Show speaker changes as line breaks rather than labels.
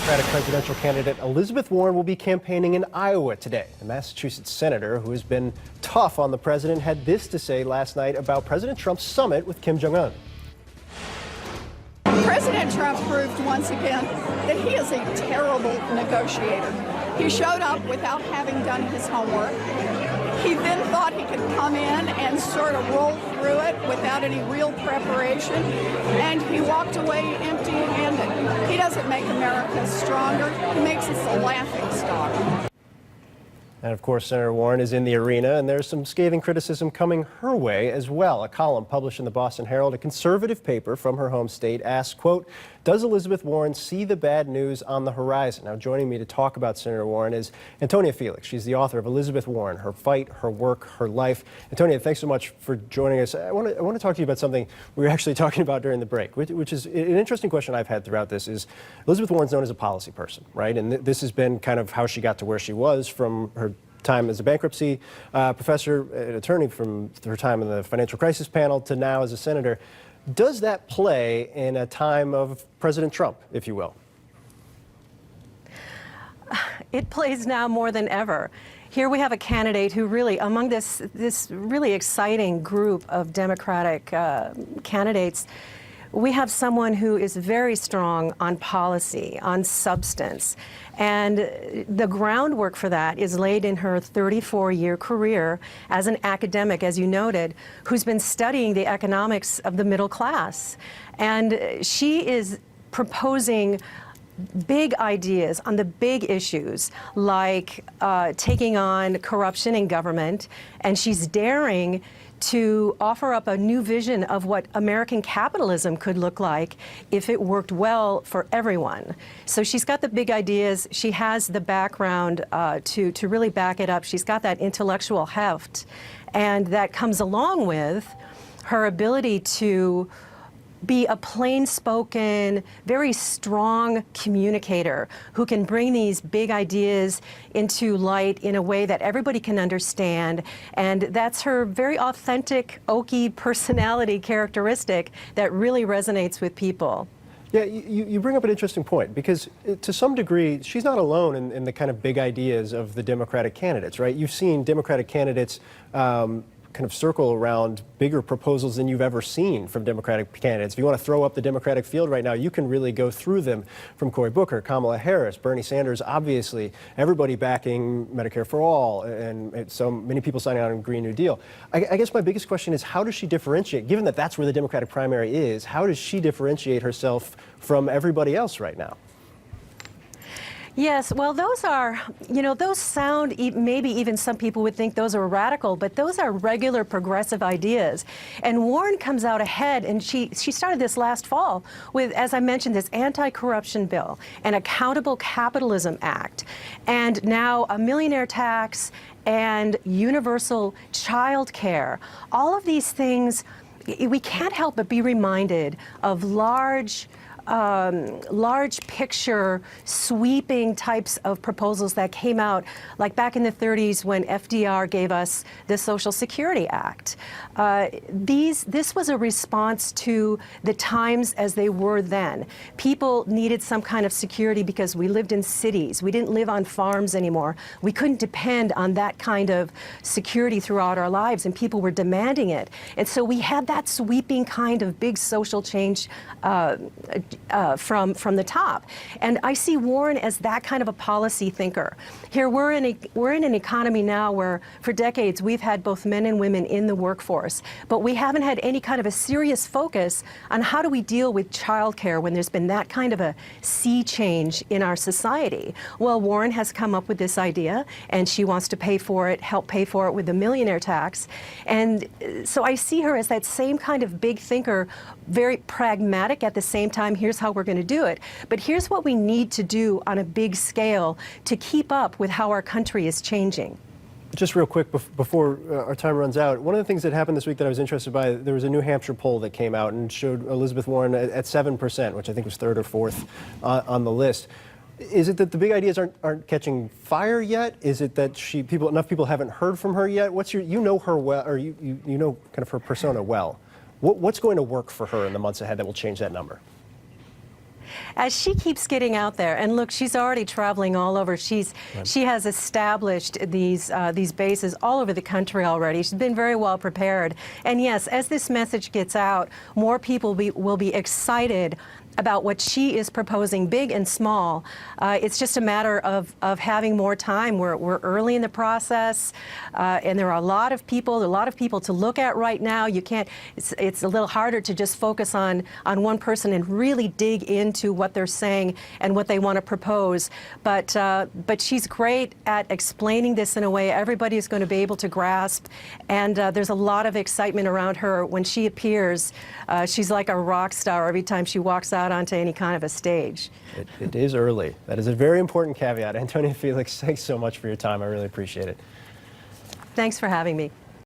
Democratic presidential candidate Elizabeth Warren will be campaigning in Iowa today. The Massachusetts senator, who has been tough on the president, had this to say last night about President Trump's summit with Kim Jong-un.
President Trump proved once again that he is a terrible negotiator. He showed up without having done his homework. He then thought he could come in and sort of roll through it without any real preparation, and he walked away empty-handed. He doesn't make America stronger. He makes us a laughingstock.
And of course, Senator Warren is in the arena, and there's some scathing criticism coming her way as well. A column published in the Boston Herald, a conservative paper from her home state, asks, quote, "Does Elizabeth Warren see the bad news on the horizon?" Now, joining me to talk about Senator Warren is Antonia Felix. She's the author of Elizabeth Warren, Her Fight, Her Work, Her Life. Antonia, thanks so much for joining us. I want to talk to you about something we were actually talking about during the break, which is an interesting question I've had throughout this. Is Elizabeth Warren's known as a policy person, right? And this has been kind of how she got to where she was from her time as a bankruptcy professor, an attorney, from her time in the financial crisis panel to now as a senator. Does that play in a time of President Trump, if you will?
It plays now more than ever. Here we have a candidate who really, among this really exciting group of Democratic candidates, we have someone who is very strong on policy, on substance. And the groundwork for that is laid in her 34-year career as an academic, as you noted, who's been studying the economics of the middle class. And she is proposing big ideas on the big issues, like taking on corruption in government, and she's daring to offer up a new vision of what American capitalism could look like if it worked well for everyone. So she's got the big ideas. She has the background to really back it up. She's got that intellectual heft, and that comes along with her ability to be a plain-spoken, very strong communicator who can bring these big ideas into light in a way that everybody can understand. And that's her very authentic, oaky personality characteristic that really resonates with people.
Yeah, you bring up an interesting point, because to some degree, she's not alone in the kind of big ideas of the Democratic candidates, right? You've seen Democratic candidates kind of circle around bigger proposals than you've ever seen from Democratic candidates. If you want to throw up the Democratic field right now, you can really go through them, from Cory Booker, Kamala Harris, Bernie Sanders, obviously, everybody backing Medicare for all, and so many people signing on a Green New Deal. I guess my biggest question is, how does she differentiate, given that that's where the Democratic primary is, how does she differentiate herself from everybody else right now?
Yes, well, those are, those sound, maybe even some people would think those are radical, but those are regular progressive ideas. And Warren comes out ahead, and she started this last fall with, as I mentioned, this anti-corruption bill, an Accountable Capitalism Act, and now a millionaire tax and universal child care. All of these things, we can't help but be reminded of large picture, sweeping types of proposals that came out, like back in the 30s when FDR gave us the Social Security Act. This was a response to the times as they were then. People needed some kind of security because we lived in cities. We didn't live on farms anymore. We couldn't depend on that kind of security throughout our lives, and people were demanding it. And so we had that sweeping kind of big social change from the top. And I see Warren as that kind of a policy thinker. Here we're in an economy now where for decades we've had both men and women in the workforce, but we haven't had any kind of a serious focus on how do we deal with childcare when there's been that kind of a sea change in our society. Well, Warren has come up with this idea, and she wants to pay for it, help pay for it with the millionaire tax. And so I see her as that same kind of big thinker, very pragmatic at the same time. Here's how we're going to do it. But here's what we need to do on a big scale to keep up with how our country is changing.
Just real quick before our time runs out, one of the things that happened this week that I was interested by, there was a New Hampshire poll that came out and showed Elizabeth Warren at 7%, which I think was third or fourth on the list. Is it that the big ideas aren't catching fire yet? Is it that enough people haven't heard from her yet? You know her well, or you know kind of her persona well. What's going to work for her in the months ahead that will change that number?
as she keeps getting out there, and look, she's already traveling all over. She has established these bases all over the country already. She's been very well prepared. And yes, as this message gets out, more people will be excited about what she is proposing, big and small. It's just a matter of having more time. We're early in the process, and there are a lot of people to look at right now. You can't. It's a little harder to just focus on one person and really dig into what they're saying and what they want to propose. But she's great at explaining this in a way everybody is going to be able to grasp. And there's a lot of excitement around her when she appears. She's like a rock star every time she walks out onto any kind of a stage.
It is early. That is a very important caveat. Antonia Felix, thanks so much for your time. I really appreciate it.
Thanks for having me.